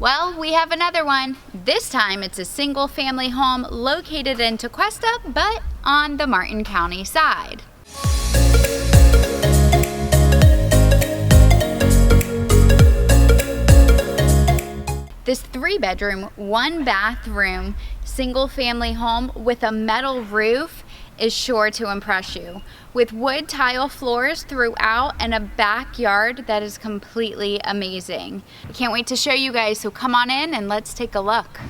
Well, we have another one. This time it's a single family home located in Tequesta, but on the Martin County side. This 3-bedroom, 1-bathroom, single family home with a metal roof is sure to impress you. With wood tile floors throughout and a backyard that is completely amazing. I can't wait to show you guys, so come on in and let's take a look.